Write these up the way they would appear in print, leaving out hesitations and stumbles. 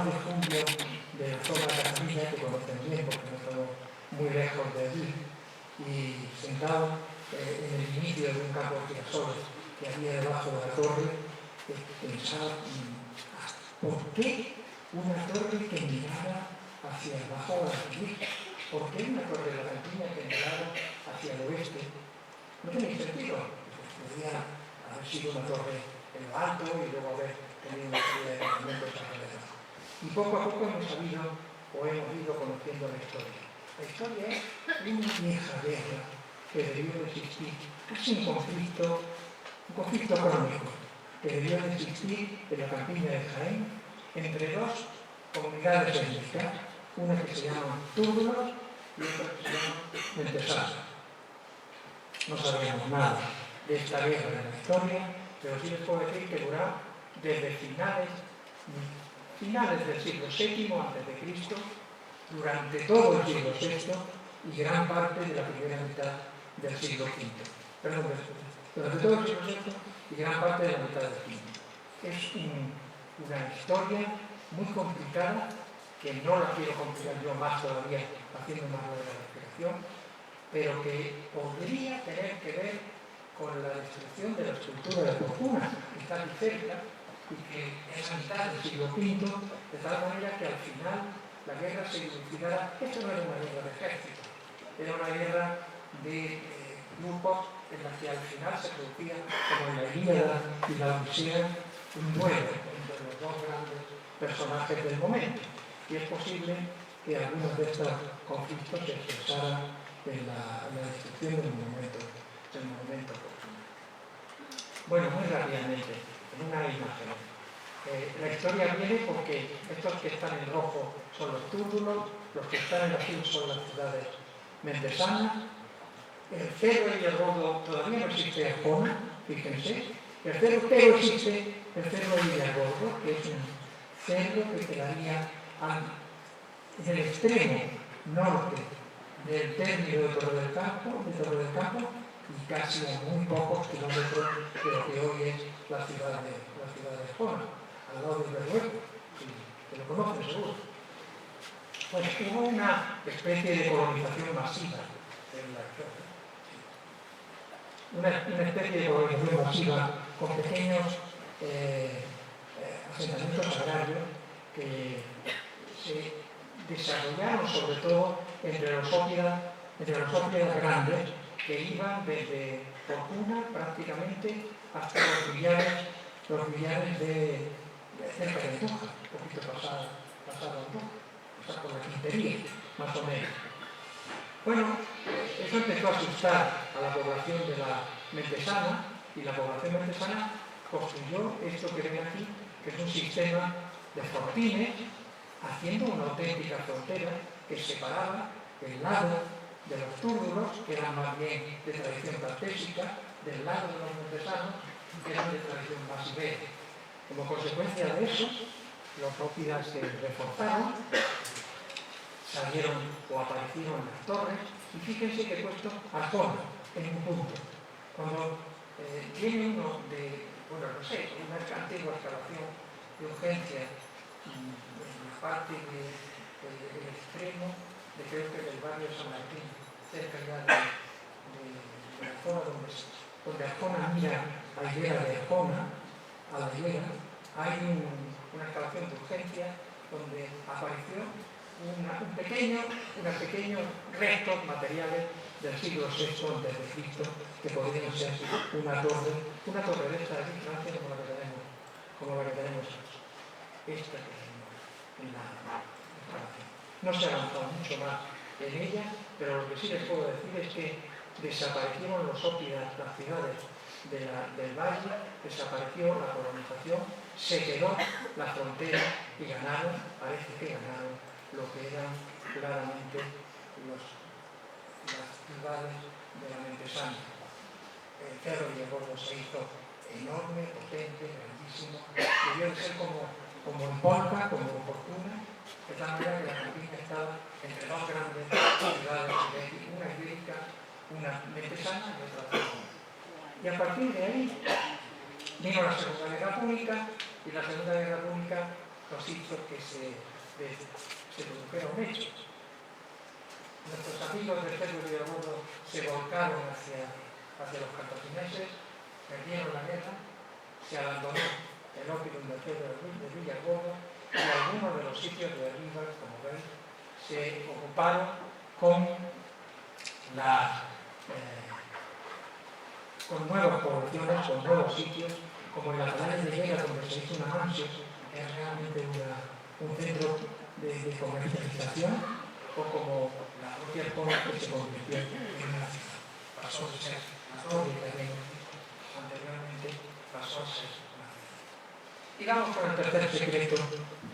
más de julio de la zona de Cataluña, que conocen bien porque no estamos muy lejos de allí, y sentado en el inicio de un campo de girasoles que había debajo de la torre, pensaba, ¿por qué una torre que mirara hacia el Bajo Guadalquivir? ¿Por qué una torre de la campiña que mirara hacia el oeste? No tenía sentido. Pues podría haber sido una torre en lo alto y luego haber tenido una serie de elementos alrededor. Y poco a poco hemos sabido o hemos ido conociendo la historia. La historia es una vieja guerra que debió de existir, casi un conflicto crónico, que debió de existir en la campiña de Jaén entre dos comunidades étnicas, una que se llama Túrdulos y otra que se llama Mentesana. No sabíamos nada de esta guerra en la historia, pero sí les puedo decir que duró desde finales del siglo VII a.C., durante todo el siglo VI y gran parte de la primera mitad del siglo V. Perdón, durante todo el siglo VI y gran parte de la mitad del V. Es una historia muy complicada, que no la quiero complicar yo más todavía haciendo más de la explicación, pero que podría tener que ver con la destrucción de la estructura de Fortuna, que está aquí cerca, y que es a mitad del siglo V, de tal manera que al final la guerra se dilucidara. Esto no era una guerra de ejército, era una guerra de grupos en la que al final se producía, como en la Ilíada y la Odisea, un duelo entre los dos grandes personajes del momento. Y es posible que algunos de estos conflictos se expresaran en la destrucción del monumento Fortuna. Bueno, muy rápidamente, en una imagen. La historia viene porque estos que están en rojo son los Túrdulos, los que están en azul son las ciudades mentesanas. El Cerro y el Rodo todavía no existe Arjona, fíjense. El cerro, pero existe el Cerro de Villargordo, que es un cerro que quedaría en el extremo norte del término de Torre del Campo, y casi a muy pocos kilómetros de lo que hoy es la ciudad de Arjona, al lado del Berrueco, que lo conocen seguro. Pues hubo una especie de colonización masiva en la zona. Una especie de colonización masiva con pequeños asentamientos agrarios que se desarrollaron sobre todo entre los ópidas grandes, que iban desde Fortuna prácticamente hasta los villares de cerca de Andújar, un poquito pasado Andújar, pasado por la Quintería, más o menos. Bueno, eso empezó a asustar a la población de la Mentesana, y la población mentesana construyó esto que ven aquí, que es un sistema de fortines, haciendo una auténtica frontera que separaba el lado de los Túrdulos, que eran más bien de tradición tartésica, del lado de los mentesanos, que eran de tradición más ibérica. Como consecuencia de eso, los ópidas se reforzaron, salieron o aparecieron las torres, y fíjense que he puesto Arjona en un punto. Cuando viene uno de, bueno, no sé, una antigua excavación de urgencia en la parte del extremo de, creo que del barrio de San Martín, cerca ya de la zona donde Arjona mira a la higuera de Arjona, a la higuera, hay una excavación de urgencia donde apareció unos pequeños restos materiales del siglo VI a.C., que podrían ser una torre de esta de Francia como la que tenemos esta que tenemos en la excavación. No se avanzó mucho más en ella, pero lo que sí les puedo decir es que desaparecieron los ópidas, las ciudades del valle, desapareció la colonización, se quedó la frontera y ganaron, parece que ganaron, lo que eran claramente las ciudades de la Mentesana. El Cerro de Villargordo se hizo enorme, potente, grandísimo, debió de ser como en Polca, como en Fortuna, de tal manera que la campiña estaba entre dos grandes ciudades, una ibérica, una mentesana y otra cercana. Y a partir de ahí vino la Segunda Guerra Púnica, y la Segunda Guerra Púnica, los nos hizo que se produjera un hecho. Nuestros amigos del Cerro de Villabueno se volcaron hacia los cartagineses, perdieron la guerra, se abandonó el ópimum del Cerro de Villabueno y algunos de los sitios de arriba, como veis, se ocuparon con nuevas poblaciones, con nuevos sitios, como en la playa de Vega, donde se hizo una mansión, que es realmente un centro de comercialización, o como la propia zona que se convirtió en una ciudad. Pasó de ser la fábrica de anteriormente, pasó a ser una ciudad. Y vamos con el tercer secreto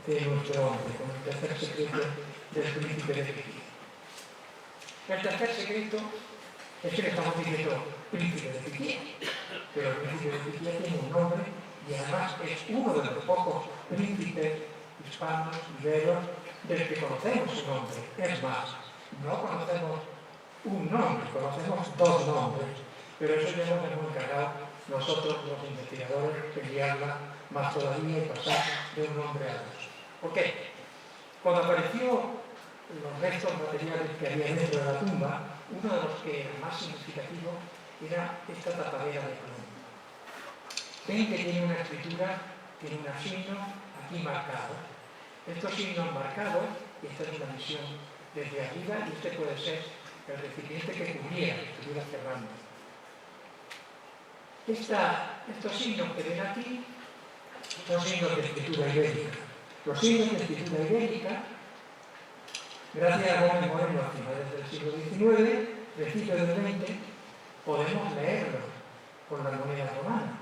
de nuestro hombre, con el tercer secreto del príncipe de Piquía. El tercer secreto es que le estamos diciendo príncipe de Piquía, pero el príncipe de Piquía tiene un nombre y además es uno de los pocos príncipes hispanos, iberos, del que conocemos su nombre. Es más, no conocemos un nombre, conocemos dos nombres, pero eso ya nos hemos encargado nosotros, los investigadores, de guiarla más todavía y pasar de un nombre a dos. ¿Por qué? Cuando apareció los restos materiales que había dentro de la tumba, uno de los que era más significativo era esta tapadera de plomo. Ven que tiene una escritura, tiene un signo aquí marcado. Estos signos marcados, y esta es una visión desde arriba, y este puede ser el recipiente que cubriera, que estuviera cerrando. Estos signos que ven aquí son signos de escritura ibérica. Los signos de escritura ibérica, gracias a Gómez Moreno a finales del siglo XIX, principios del XX, podemos leerlos con la moneda romana,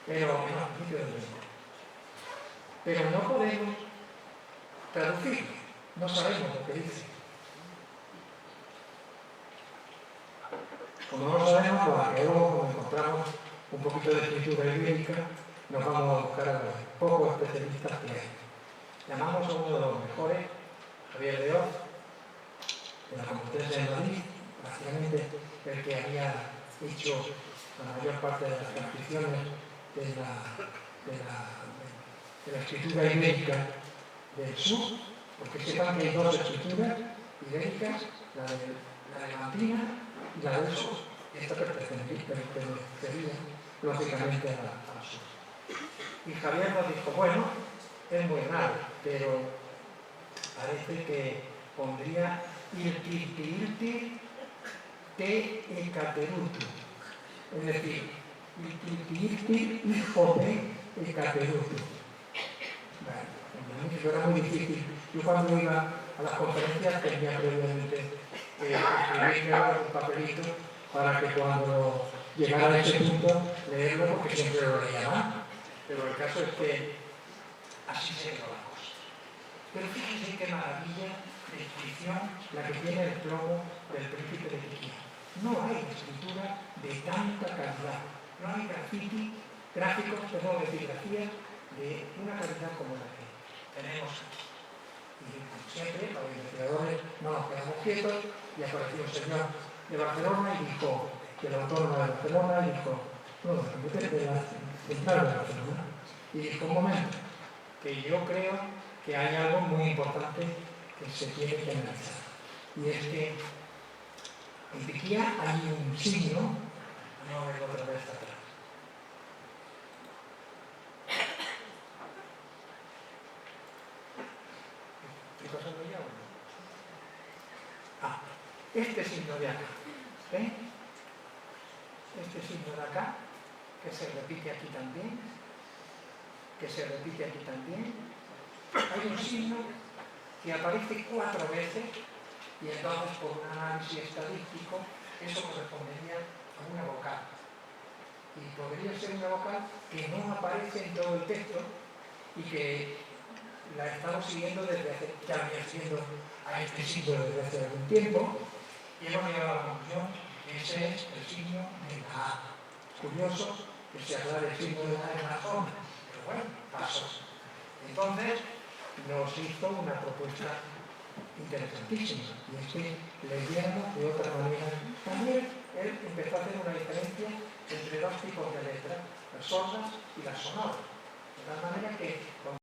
pero en los principios del XX. Pero no podemos traducirlo, no sabemos lo que dice. Como no lo sabemos, los arqueólogos, cuando encontramos un poquito de escritura ibérica, nos vamos a buscar a los pocos especialistas que hay. Llamamos a uno de los mejores, Javier de Oz, de la Complutense de Madrid, básicamente el que había hecho la mayor parte de las transcripciones de la escritura ibérica del sur, porque sepan que hay dos escrituras ibéricas, la levantina y la del sur. Esta pertenecería lógicamente al sur. Y Javier nos dijo, bueno, es muy raro, pero parece que pondría irti te ekaterutu. Es decir, irti hijo de ekaterutu. Bueno, eso era muy difícil. Yo cuando iba a las conferencias tenía previamente escribirme un papelito para que cuando llegara a ese punto leerlo, porque siempre lo leía mal. Pero el caso es que así se quedó la cosa. Pero fíjense qué maravilla de inscripción la que tiene el plomo del príncipe de Piquía. No hay escritura de tanta calidad. No hay gráficos, epigrafías de una calidad como la que tenemos aquí. Y siempre, los investigadores no nos quedamos quietos, y apareció un señor de Barcelona y dijo, que el autónomo de Barcelona dijo, no, de la central de Barcelona, y dijo, un momento, que yo creo que hay algo muy importante que se tiene que analizar. Y es que en Piquía hay un signo, no verlo otra vez atrás. ¿Estoy pasando ya o no? Este signo de acá, ¿ven? Este signo de acá, que se repite aquí también, hay un signo que aparece 4 veces y entonces por un análisis estadístico eso correspondería a una vocal. Y podría ser una vocal que no aparece en todo el texto y que la estamos siguiendo desde hace, ya venía siguiendo a este signo desde hace algún tiempo, y hemos llegado a la conclusión que ese es el signo de la A. Curioso que se habla del signo de la A en la zona, pero bueno, pasó. Entonces nos hizo una propuesta interesantísima, y es que leyéramos de otra manera. También él empezó a hacer una diferencia entre dos tipos de letras, las sordas y las sonoras, de tal manera que